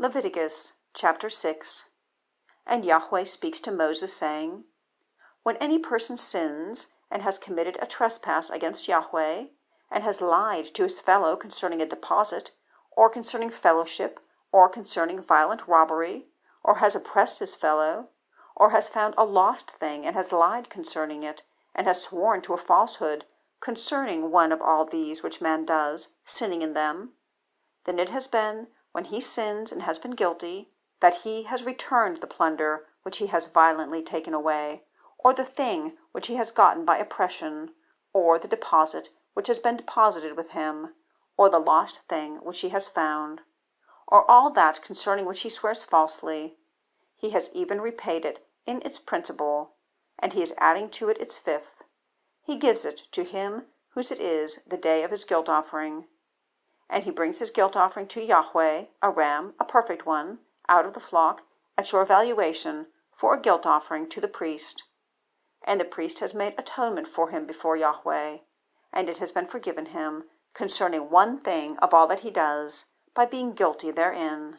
Leviticus chapter 6. And Yahweh speaks to Moses, saying, When any person sins and has committed a trespass against Yahweh, and has lied to his fellow concerning a deposit, or concerning fellowship, or concerning violent robbery, or has oppressed his fellow, or has found a lost thing and has lied concerning it, and has sworn to a falsehood concerning one of all these which man does, sinning in them, then it has been, when he sins and has been guilty, that he has returned the plunder which he has violently taken away, or the thing which he has gotten by oppression, or the deposit which has been deposited with him, or the lost thing which he has found, or all that concerning which he swears falsely. He has even repaid it in its principal, and he is adding to it its fifth. He gives it to him whose it is the day of his guilt offering. And he brings his guilt offering to Yahweh, a ram, a perfect one, out of the flock, at your valuation, for a guilt offering to the priest. And the priest has made atonement for him before Yahweh, and it has been forgiven him concerning one thing of all that he does, by being guilty therein.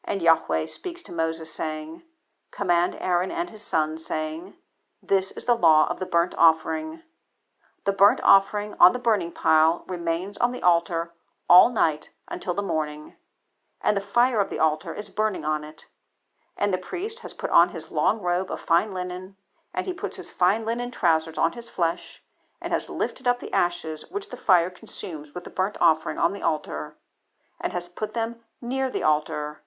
And Yahweh speaks to Moses, saying, Command Aaron and his sons, saying, This is the law of the burnt offering. The burnt offering on the burning pile remains on the altar all night until the morning, and the fire of the altar is burning on it. And the priest has put on his long robe of fine linen, and he puts his fine linen trousers on his flesh, and has lifted up the ashes which the fire consumes with the burnt offering on the altar, and has put them near the altar.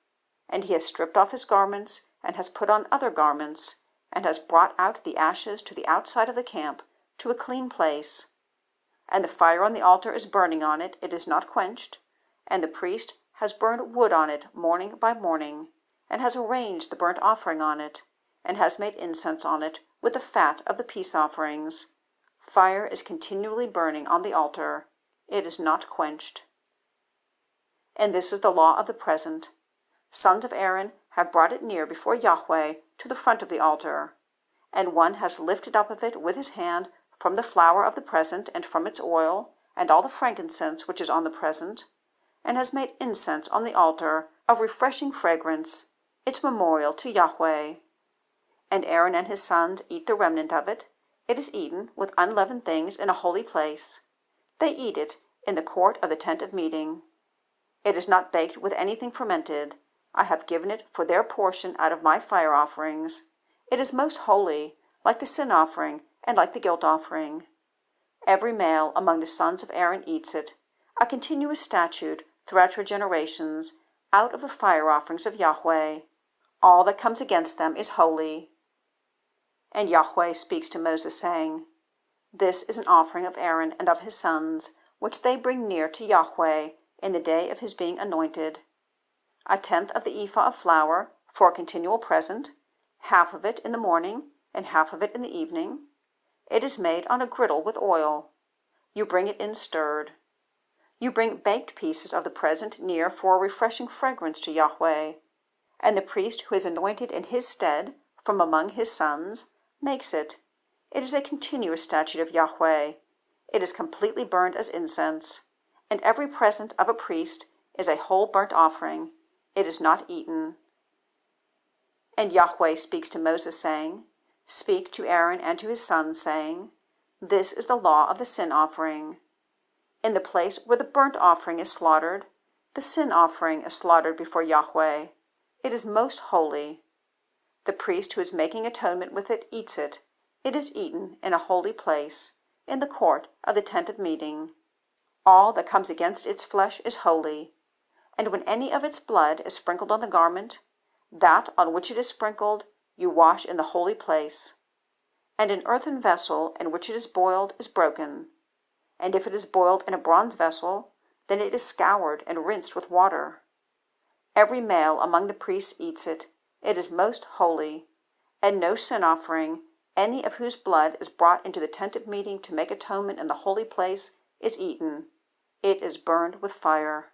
And he has stripped off his garments, and has put on other garments, and has brought out the ashes to the outside of the camp, to a clean place. And the fire on the altar is burning on it, it is not quenched, and the priest has burned wood on it morning by morning, and has arranged the burnt offering on it, and has made incense on it with the fat of the peace offerings. Fire is continually burning on the altar, it is not quenched. And this is the law of the present. Sons of Aaron have brought it near before Yahweh to the front of the altar, and one has lifted up of it with his hand from the flour of the present, and from its oil, and all the frankincense which is on the present, and has made incense on the altar of refreshing fragrance, its memorial to Yahweh. And Aaron and his sons eat the remnant of it. It is eaten with unleavened things in a holy place. They eat it in the court of the tent of meeting. It is not baked with anything fermented. I have given it for their portion out of my fire offerings. It is most holy, like the sin offering, and like the guilt offering. Every male among the sons of Aaron eats it, a continuous statute throughout your generations, out of the fire offerings of Yahweh. All that comes against them is holy. And Yahweh speaks to Moses, saying, This is an offering of Aaron and of his sons, which they bring near to Yahweh in the day of his being anointed. 1/10 of the ephah of flour for a continual present, half of it in the morning, and half of it in the evening. It is made on a griddle with oil. You bring it in stirred. You bring baked pieces of the present near for a refreshing fragrance to Yahweh. And the priest who is anointed in his stead from among his sons makes it. It is a continuous statute of Yahweh. It is completely burned as incense. And every present of a priest is a whole burnt offering. It is not eaten. And Yahweh speaks to Moses, saying, Speak to Aaron and to his sons, saying, This is the law of the sin offering. In the place where the burnt offering is slaughtered, the sin offering is slaughtered before Yahweh. It is most holy. The priest who is making atonement with it eats it. It is eaten in a holy place, in the court of the tent of meeting. All that comes against its flesh is holy. And when any of its blood is sprinkled on the garment, that on which it is sprinkled you wash in the holy place. And an earthen vessel in which it is boiled is broken. And if it is boiled in a bronze vessel, then it is scoured and rinsed with water. Every male among the priests eats it. It is most holy. And no sin offering, any of whose blood is brought into the tent of meeting to make atonement in the holy place, is eaten. It is burned with fire.